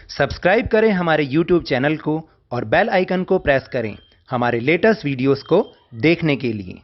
Subscribe करें हमारे YouTube channel को और बेल आइकन को प्रेस करें हमारे लेटेस्ट वीडियोस को देखने के लिए।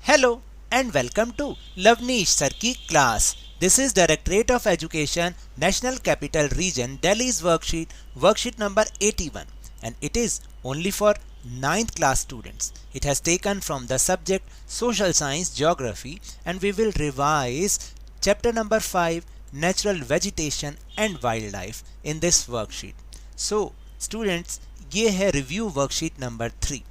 Hello and welcome to Lavneesh Sir की class. This is Directorate of Education, National Capital Region, Delhi's worksheet number 81, and it is only for 9th class students. It has taken from the subject Social Science Geography, and we will revise chapter number 5, Natural Vegetation and Wildlife in this worksheet. So students, ये है review worksheet number 3.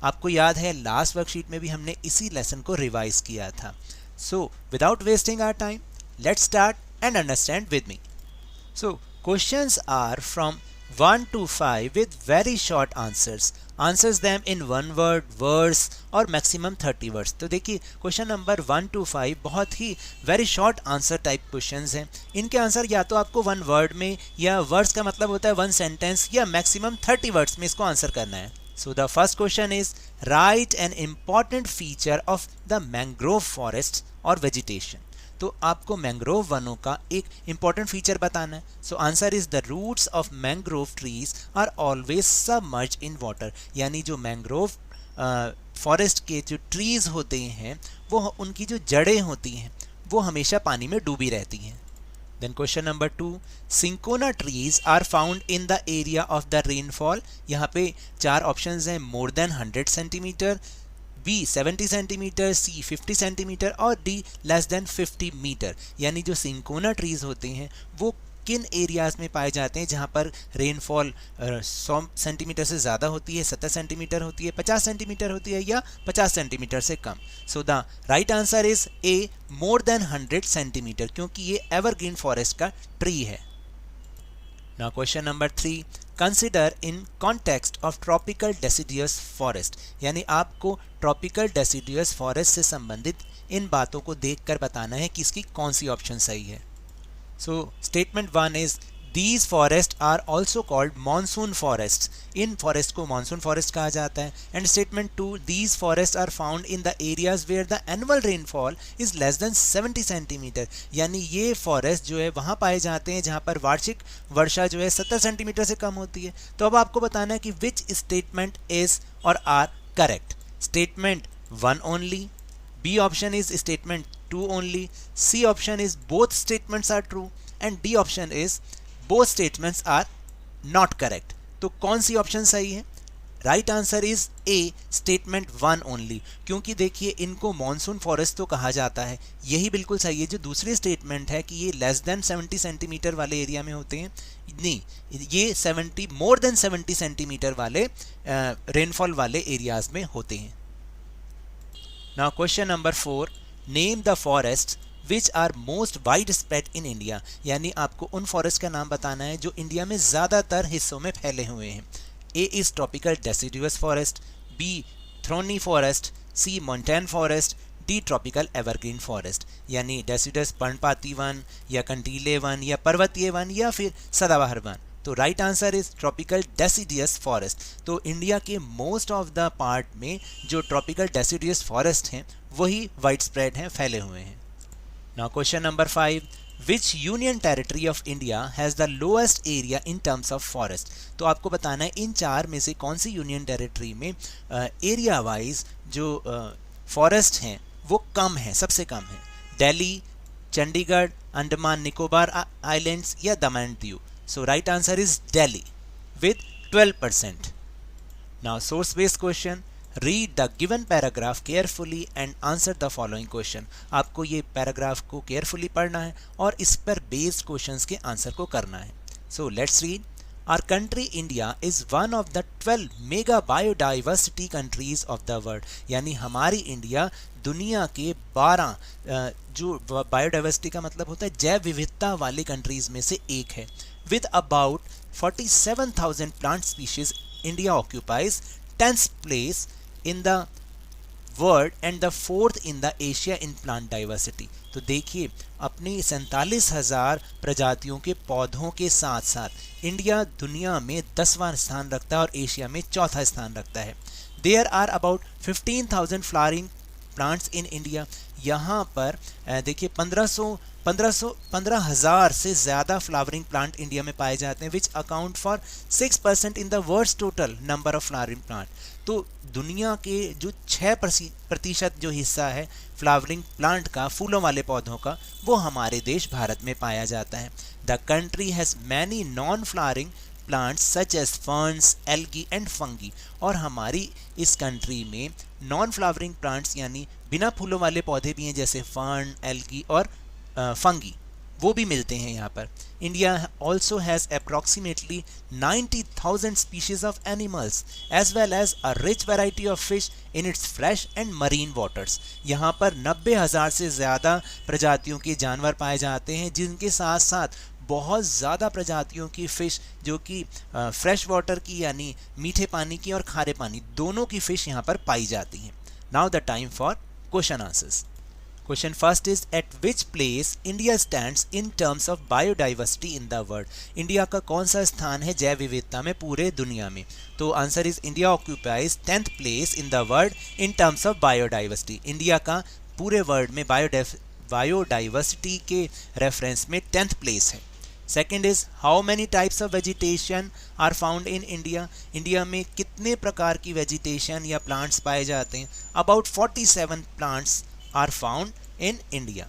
आपको याद है last worksheet में भी हमने इसी lesson को रिवाइज किया था. So without wasting our time let's start and understand with me. So questions are from 1 to 5 with very short answers. Answers them in one word, verse और मैक्सिमम 30 वर्ड्स. तो देखिए क्वेश्चन नंबर 1 to 5 बहुत ही very short answer type questions हैं. इनके answer या तो आपको वन वर्ड में, या वर्ड्स का मतलब होता है वन सेंटेंस, या मैक्सिमम 30 वर्ड्स में इसको आंसर करना है. So the first question is, write an important feature of the mangrove forests or vegetation. तो आपको मैंग्रोव वनों का एक important feature बताना है. So answer is the roots of mangrove trees are always submerged in water. यानी जो mangrove forest के जो ट्रीज होते हैं वो उनकी जो जड़ें होती हैं वो हमेशा पानी में डूबी रहती हैं. Then question number 2, Cinchona trees are found in the area of the rainfall. यहाँ पे 4 options हैं. more than 100 centimeter, B 70 centimeter, C 50 centimeter और D less than 50 meter. यानी जो सिंकोना ट्रीज होते हैं वो किन एरियाज में पाए जाते हैं जहाँ पर रेनफॉल 100 सेंटीमीटर से ज़्यादा होती है, 70 सेंटीमीटर होती है, 50 सेंटीमीटर होती है, या 50 सेंटीमीटर से कम. So the right answer is A, more than 100 centimetre, क्योंकि ये एवरग्रीन फॉरेस्ट का ट्री है. Now question number 3, consider in context of tropical deciduous forest. यानी आपको ट्रॉपिकल डेसिडियस फॉरेस्ट से संबंधित इन बातों को देखकर बताना है कि इसकी कौन सी ऑप्शन सही है. So statement 1 is, these forests are also called monsoon forests. In forest को monsoon forest कहा जाता है. And statement 2, these forests are found in the areas where the annual rainfall is less than 70 centimeter. यानी ये forest जो है वहाँ पाए जाते हैं जहाँ पर वार्षिक वर्षा जो है 70 सेंटीमीटर से कम होती है. तो अब आपको बताना है कि which statement is or are correct. Statement 1 only, B option is statement 2 only, C option is both statements are true, and D option is both statements are not correct. तो कौन सी ऑप्शन सही है? Right answer is A, statement 1 only, क्योंकि देखिए इनको monsoon forest तो कहा जाता है, यही बिल्कुल सही है. जो दूसरी स्टेटमेंट है कि ये लेस देन 70 सेंटीमीटर वाले एरिया में होते हैं, नहीं, ये मोर देन 70 सेंटीमीटर वाले रेनफॉल वाले एरियाज में होते हैं. Now question number 4, name the forest which are most wide spread in India. यानी आपको उन फॉरेस्ट का नाम बताना है जो इंडिया में ज़्यादातर हिस्सों में फैले हुए हैं. A is tropical deciduous forest, B thorny forest, C montane forest, D tropical evergreen forest. यानी डेसिडुअस पर्णपाती वन, या कंटीले वन, या पर्वतीय वन, या फिर सदाबहार वन. तो right answer is tropical deciduous forest. तो इंडिया के मोस्ट ऑफ द पार्ट में जो ट्रॉपिकल डेसिडियस फॉरेस्ट हैं वही वाइड स्प्रेड हैं, फैले हुए हैं. Now question number 5, which union territory of India has the lowest area in terms of forest. तो आपको बताना है इन 4 में से कौन सी यूनियन टेरिटरी में एरिया वाइज जो फॉरेस्ट हैं वो कम है, सबसे कम है. दिल्ली, चंडीगढ़, अंडमान निकोबार आइलैंड्स, या Daman Diu. So right answer is Delhi with 12%. Now source based question, read the given paragraph carefully and answer the following question. आपको ये पैराग्राफ को केयरफुली पढ़ना है और इस पर बेस्ड क्वेश्चंस के आंसर को करना है. So let's read. Our country India is one of the 12 mega biodiversity countries of the world. यानी हमारी इंडिया दुनिया के 12 जो बायोडाइवर्सिटी का मतलब होता है जैव विविधता वाली कंट्रीज में से एक है. With about 47,000 plant species, India occupies 10th place in the world and the 4th in the Asia in plant diversity. तो देखिए अपनी 47,000 प्रजातियों के पौधों के साथ साथ इंडिया दुनिया में 10वां स्थान रखता है और एशिया में 4था स्थान रखता है। There are about 15,000 flowering plants in India. यहाँ पर देखिए 15,000 से ज़्यादा फ्लावरिंग प्लांट इंडिया में पाए जाते हैं, which account for 6% in the world's total number of flowering plant. तो दुनिया के जो 6% जो हिस्सा है फ्लावरिंग प्लांट का, फूलों वाले पौधों का, वो हमारे देश भारत में पाया जाता है। The country has many non flowering plants such as ferns, algae and fungi. और हमारी इस कंट्री में नॉन फ्लावरिंग प्लांट्स यानी बिना फूलों वाले पौधे भी हैं, जैसे फर्न, एल्गी और फंगी, वो भी मिलते हैं यहाँ पर। India also has approximately 90,000 species of animals as well as a rich variety of fish in its fresh and marine waters. यहाँ पर 90,000 से ज़्यादा प्रजातियों के जानवर पाए जाते हैं, जिनके साथ साथ बहुत ज़्यादा प्रजातियों की फ़िश जो कि फ्रेश वाटर की यानी मीठे पानी की और खारे पानी दोनों की फ़िश यहाँ पर पाई जाती हैं। Now the time for question answers. Question first is at which place India stands in terms of biodiversity in the world? India का कौन सा स्थान है जैव विविधता में पूरे दुनिया में? तो answer is India occupies 10th place in the world in terms of biodiversity. India का पूरे वर्ल्ड में बायोडाइवर्सिटी के रेफरेंस में 10th place है। Second is how many types of vegetation are found in India? India में कितने प्रकार की वेजिटेशन या प्लांट्स पाए जाते हैं? About 47 plants are found in India.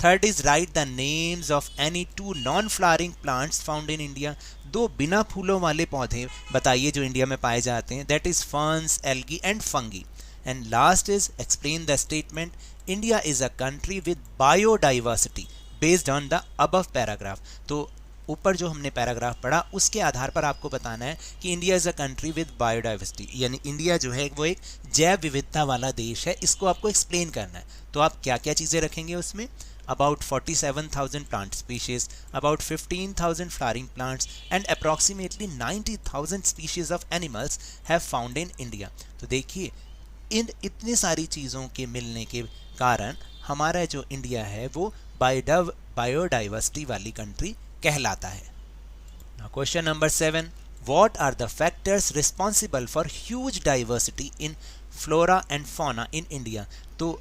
Third is write the names of any 2 non-flowering plants found in India. 2 बिना फूलों वाले पौधे बताइए जो इंडिया में पाए जाते हैं, that is ferns, algae and fungi. And last is explain the statement India is a country with biodiversity based on the above paragraph. तो ऊपर जो हमने पैराग्राफ पढ़ा उसके आधार पर आपको बताना है कि India is a country with biodiversity, यानी इंडिया जो है वो एक जैव विविधता वाला देश है। इसको आपको एक्सप्लेन करना है। तो आप क्या क्या चीज़ें रखेंगे उसमें? About 47,000 plant species, about 15,000 flowering plants and approximately 90,000 species of animals have found in India. तो देखिए इन इतनी सारी चीज़ों के मिलने के कारण हमारा जो इंडिया है वो बायोडाइवर्सिटी वाली कंट्री कहलाता है। Now question number 7, what are the factors responsible for huge diversity in flora and fauna in India? तो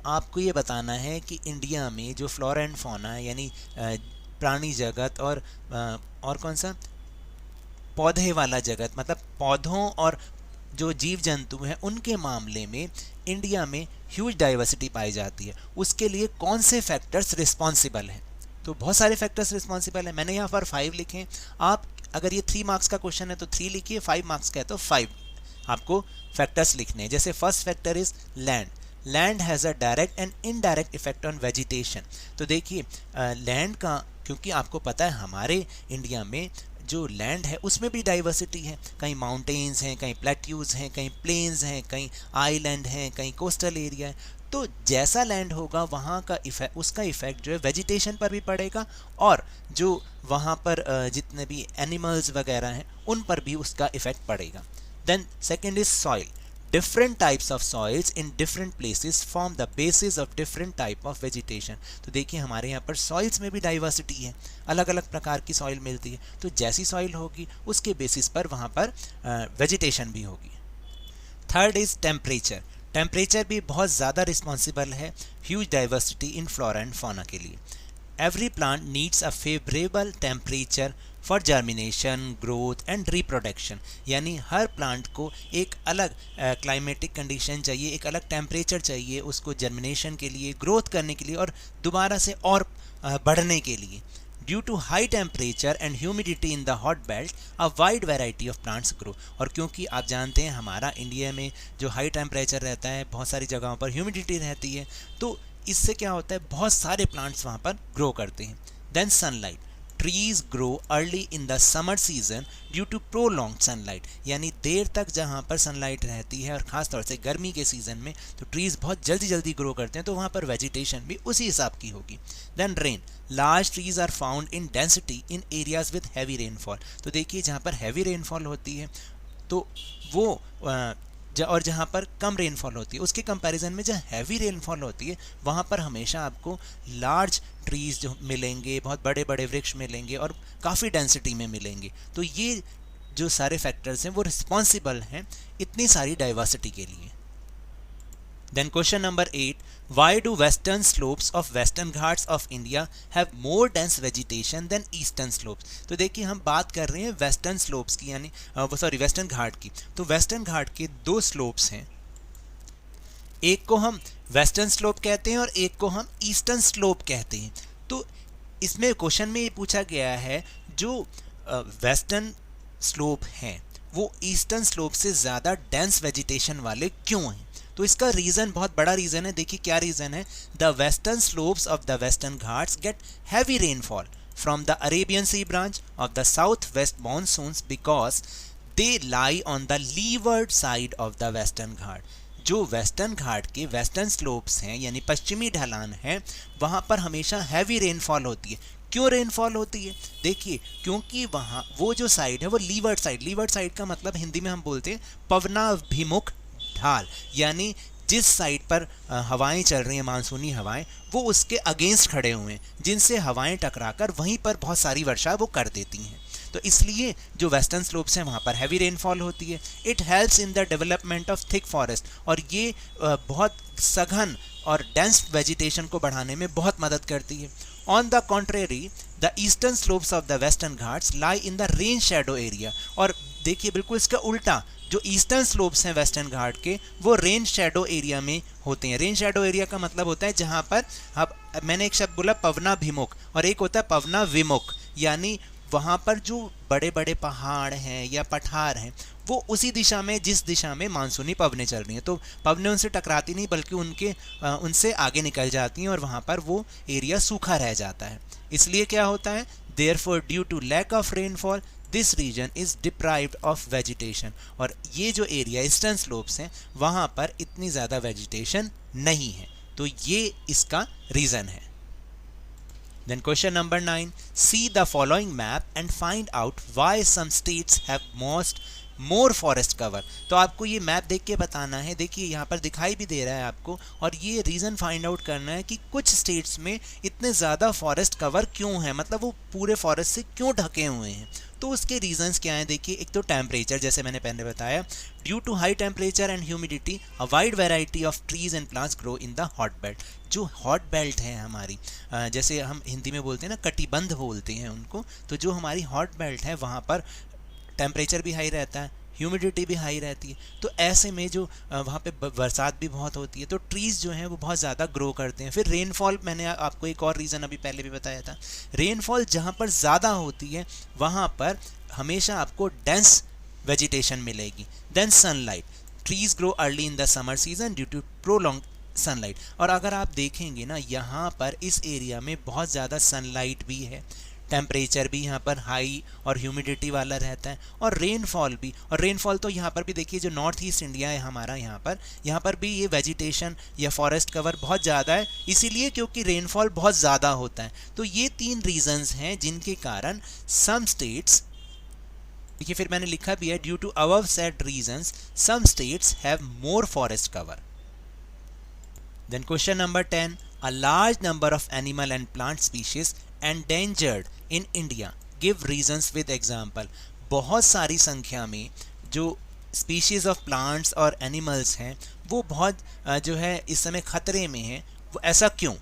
आपको ये बताना है कि इंडिया में जो फ्लोरा एंड फौना है यानी प्राणी जगत और कौन सा पौधे वाला जगत, मतलब पौधों और जो जीव जंतु हैं उनके मामले में इंडिया में ह्यूज डाइवर्सिटी पाई जाती है, उसके लिए कौन से फैक्टर्स रिस्पॉन्सिबल हैं? तो बहुत सारे फैक्टर्स रिस्पॉन्सिबल हैं। मैंने यहाँ पर 5 लिखे हैं। आप अगर ये 3 मार्क्स का क्वेश्चन है तो 3 लिखिए, 5 मार्क्स का है तो 5 आपको फैक्टर्स लिखने हैं। जैसे first factor is land. Land has a direct and indirect effect on vegetation. तो देखिए लैंड का, क्योंकि आपको पता है हमारे इंडिया में जो लैंड है उसमें भी डाइवर्सिटी है, कहीं माउंटेन्स हैं, कहीं प्लेट्यूज हैं, कहीं प्लेन्स हैं, कहीं आइलैंड हैं, कहीं कोस्टल एरिया है। तो जैसा लैंड होगा वहाँ का इफेक्ट, उसका इफेक्ट जो है वेजिटेशन पर भी पड़ेगा और जो वहाँ पर जितने भी एनिमल्स वगैरह हैं उन पर भी उसका इफेक्ट पड़ेगा। Then second is soil. Different types of soils in different places form the basis of different type of vegetation. तो देखिए हमारे यहाँ पर सॉइल्स में भी डाइवर्सिटी है, अलग अलग प्रकार की सॉइल मिलती है। तो जैसी सॉइल होगी उसके बेसिस पर वहाँ पर वेजिटेशन भी होगी। Third is temperature. टेम्परेचर भी बहुत ज़्यादा रिस्पॉन्सिबल है huge diversity in flora and fauna के लिए। Every plant needs a favourable temperature for germination, growth and reproduction. यानी हर प्लांट को एक अलग क्लाइमेटिक कंडीशन चाहिए, एक अलग टेम्परेचर चाहिए उसको जर्मिनेशन के लिए, ग्रोथ करने के लिए और दोबारा से और बढ़ने के लिए। Due to high temperature and humidity in the hot belt a wide variety of plants grow. और क्योंकि आप जानते हैं हमारा इंडिया में जो हाई टेम्परेचर रहता है, बहुत सारी जगहों पर ह्यूमिडिटी रहती है, तो इससे क्या होता है बहुत सारे प्लांट्स वहाँ पर ग्रो करते हैं। Then sunlight. Trees grow early in the summer season due to prolong sunlight. यानी देर तक जहाँ पर सनलाइट रहती है और ख़ासतौर से गर्मी के सीज़न में तो ट्रीज़ बहुत जल्दी जल्दी ग्रो करते हैं, तो वहाँ पर वेजिटेशन भी उसी हिसाब की होगी। Then rain. Large trees are found in density in areas with heavy rainfall. तो देखिए जहाँ पर हैवी रेनफॉल होती है तो वो और जहाँ पर कम रेनफॉल होती है उसके कंपैरिजन में जहाँ हैवी रेनफॉल होती है वहाँ पर हमेशा आपको लार्ज ट्रीज़ जो मिलेंगे, बहुत बड़े बड़े वृक्ष मिलेंगे और काफ़ी डेंसिटी में मिलेंगे। तो ये जो सारे फैक्टर्स हैं वो रिस्पॉन्सिबल हैं इतनी सारी डाइवर्सिटी के लिए। Then question number 8, why do western slopes of western ghats of India have more dense vegetation than eastern slopes? तो देखिए हम बात कर रहे हैं वेस्टर्न स्लोप्स की, यानी सॉरी वेस्टर्न घाट की। तो वेस्टर्न घाट के दो स्लोप्स हैं, एक को हम वेस्टर्न स्लोप कहते हैं और एक को हम ईस्टर्न स्लोप कहते हैं। तो इसमें क्वेश्चन में ये पूछा गया है जो वेस्टर्न स्लोप हैं वो ईस्टर्न स्लोप से ज़्यादा डेंस वेजिटेशन वाले क्यों हैं? तो इसका रीज़न बहुत बड़ा रीज़न है। देखिए क्या रीज़न है। The western slopes of the Western Ghats get heavy rainfall from the Arabian sea branch of the south west monsoons because they lie on the leeward side of the Western Ghat. जो Western घाट के western slopes हैं यानी पश्चिमी ढलान है, वहाँ पर हमेशा हैवी रेनफॉल होती है। क्यों रेनफॉल होती है? देखिए क्योंकि वहाँ वो जो साइड है वो लीवर्ड साइड का मतलब हिंदी में हम बोलते हैं पवनाभिमुख ढाल, यानी जिस साइड पर हवाएं चल रही हैं, मानसूनी हवाएं, वो उसके अगेंस्ट खड़े हुए हैं, जिनसे हवाएं टकराकर वहीं पर बहुत सारी वर्षा वो कर देती हैं। तो इसलिए जो वेस्टर्न स्लोप्स हैं वहाँ पर हैवी रेनफॉल होती है। It helps in the development of thick forest, और ये बहुत सघन और डेंस वेजिटेशन को बढ़ाने में बहुत मदद करती है। On the contrary the eastern slopes of the Western Ghats lie in the rain shadow area. और देखिए बिल्कुल इसका उल्टा, जो ईस्टर्न स्लोप्स हैं वेस्टर्न घाट के वो रेन शेडो एरिया में होते हैं। रेन शेडो एरिया का मतलब होता है जहाँ पर, अब मैंने एक शब्द बोला पवनाभिमुख और एक होता है पवनाविमुख, यानी वहाँ पर जो बड़े बड़े पहाड़ हैं या पठार हैं वो उसी दिशा में जिस दिशा में मानसूनी पवनें चल रही हैं, तो पवनें उनसे टकराती नहीं बल्कि उनसे आगे निकल जाती हैं और वहाँ पर वो एरिया सूखा रह जाता है। इसलिए क्या होता है, therefore due to lack of rainfall this region is deprived of vegetation. और ये जो एरिया ईस्टर्न स्लोप्स हैं वहाँ पर इतनी ज़्यादा वेजिटेशन नहीं है, तो ये इसका रीज़न है। Then question number 9, see the following map and find out why some states have more forest cover। तो आपको ये मैप देख के बताना है। देखिए यहाँ पर दिखाई भी दे रहा है आपको, और ये रीज़न फाइंड आउट करना है कि कुछ स्टेट्स में इतने ज़्यादा फॉरेस्ट कवर क्यों है, मतलब वो पूरे फॉरेस्ट से क्यों ढके हुए हैं। तो उसके रीजंस क्या हैं? देखिए एक तो टेम्परेचर, जैसे मैंने पहले बताया, due to high temperature and humidity a wide variety of trees and plants grow in the hot belt. जो हॉट बेल्ट है हमारी, जैसे हम हिंदी में बोलते हैं ना कटिबंध बोलते हैं उनको, तो जो हमारी हॉट बेल्ट है वहाँ पर टेम्परेचर भी हाई रहता है, ह्यूमिडिटी भी हाई रहती है। तो ऐसे में जो वहाँ पे बरसात भी बहुत होती है, तो ट्रीज़ जो हैं वो बहुत ज़्यादा ग्रो करते हैं। फिर रेनफॉल, मैंने आपको एक और रीज़न अभी पहले भी बताया था, रेनफॉल जहाँ पर ज़्यादा होती है वहाँ पर हमेशा आपको डेंस वेजिटेशन मिलेगी। Then sunlight, trees grow early in the summer season due to prolong sunlight. और अगर आप देखेंगे ना यहाँ पर इस एरिया में बहुत ज़्यादा सनलाइट भी है, टेम्परेचर भी यहाँ पर हाई और ह्यूमिडिटी वाला रहता है, और रेनफॉल भी। और रेनफॉल तो यहाँ पर भी देखिए, जो नॉर्थ ईस्ट इंडिया है हमारा, यहाँ पर भी ये वेजिटेशन या फॉरेस्ट कवर बहुत ज़्यादा है, इसीलिए क्योंकि रेनफॉल बहुत ज़्यादा होता है। तो ये 3 रीजंस हैं जिनके कारण सम स्टेट्स, देखिए फिर मैंने लिखा भी है, due to above said reasons some states have more forest cover. Then question number 10, a large number of animal and plant species endangered in India, give reasons with example। बहुत सारी संख्या में जो स्पीशीज ऑफ प्लांट्स और animals हैं वो बहुत जो है इस समय खतरे में हैं, वो ऐसा क्यों?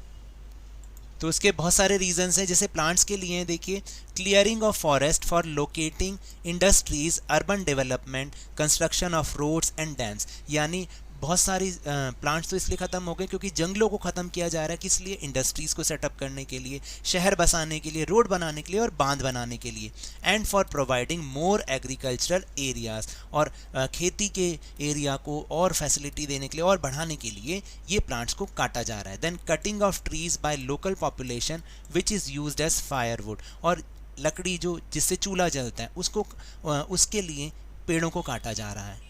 तो उसके बहुत सारे रीजंस हैं। जैसे प्लांट्स के लिए देखिए, clearing of forest for locating industries, urban development, construction of roads and dams. यानी बहुत सारी प्लांट्स तो इसलिए ख़त्म हो गए क्योंकि जंगलों को ख़त्म किया जा रहा है, किस लिए? इंडस्ट्रीज़ को सेटअप करने के लिए, शहर बसाने के लिए, रोड बनाने के लिए और बांध बनाने के लिए। And for providing more agricultural areas, और खेती के एरिया को और फैसिलिटी देने के लिए और बढ़ाने के लिए ये प्लांट्स को काटा जा रहा है। Then cutting of trees by local population which is used as firewood, और लकड़ी जो जिससे चूल्हा जलता है उसको उसके लिए पेड़ों को काटा जा रहा है।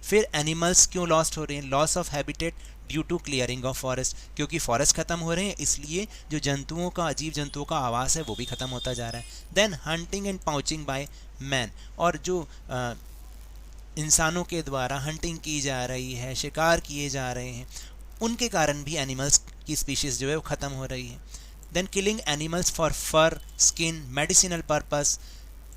फिर एनिमल्स क्यों लॉस्ट हो रहे हैं? Loss of habitat due to clearing of forest, क्योंकि फॉरेस्ट खत्म हो रहे हैं इसलिए जो जंतुओं का, अजीब जंतुओं का आवास है वो भी खत्म होता जा रहा है। Then hunting and poaching by man, और जो इंसानों के द्वारा हंटिंग की जा रही है, शिकार किए जा रहे हैं, उनके कारण भी एनिमल्स की स्पीशीज़ जो है वो ख़त्म हो रही है। Then killing animals for fur, skin, medicinal purpose,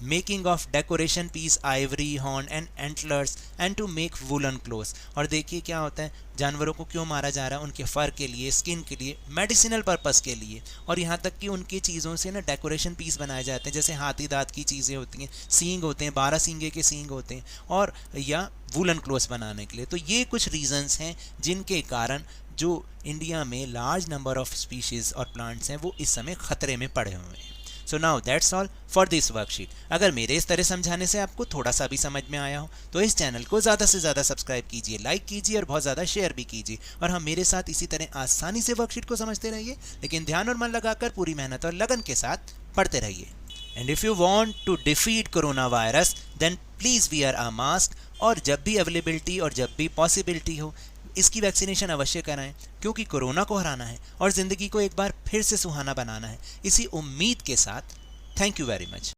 making of decoration piece ivory horn and antlers and to make woollen clothes. और देखिए क्या होता है, जानवरों को क्यों मारा जा रहा है, उनके फर के लिए, स्किन के लिए, मेडिसिनल पर्पस के लिए, और यहाँ तक कि उनकी चीज़ों से ना डेकोरेशन पीस बनाए जाते हैं, जैसे हाथी दांत की चीज़ें होती हैं, सींग होते हैं, 12 सींगे के सींग होते हैं, और या वूलन क्लोथ्स बनाने के लिए। तो ये कुछ रीजंस हैं जिनके कारण जो इंडिया में लार्ज नंबर ऑफ स्पीशीज़ और प्लांट्स हैं वो इस समय खतरे में पड़े हुए हैं। So now that's all for this worksheet. अगर मेरे इस तरह समझाने से आपको थोड़ा सा भी समझ में आया हो तो इस चैनल को ज़्यादा से ज़्यादा सब्सक्राइब कीजिए, लाइक कीजिए और बहुत ज़्यादा शेयर भी कीजिए, और हम मेरे साथ इसी तरह आसानी से वर्कशीट को समझते रहिए, लेकिन ध्यान और मन लगाकर पूरी मेहनत और लगन के साथ पढ़ते रहिए। And if you want to defeat corona virus then please wear a mask, और जब भी अवेलेबिलिटी और जब भी पॉसिबिलिटी हो इसकी वैक्सीनेशन अवश्य कराएं, क्योंकि कोरोना को हराना है और ज़िंदगी को एक बार फिर से सुहाना बनाना है। इसी उम्मीद के साथ थैंक यू वेरी मच।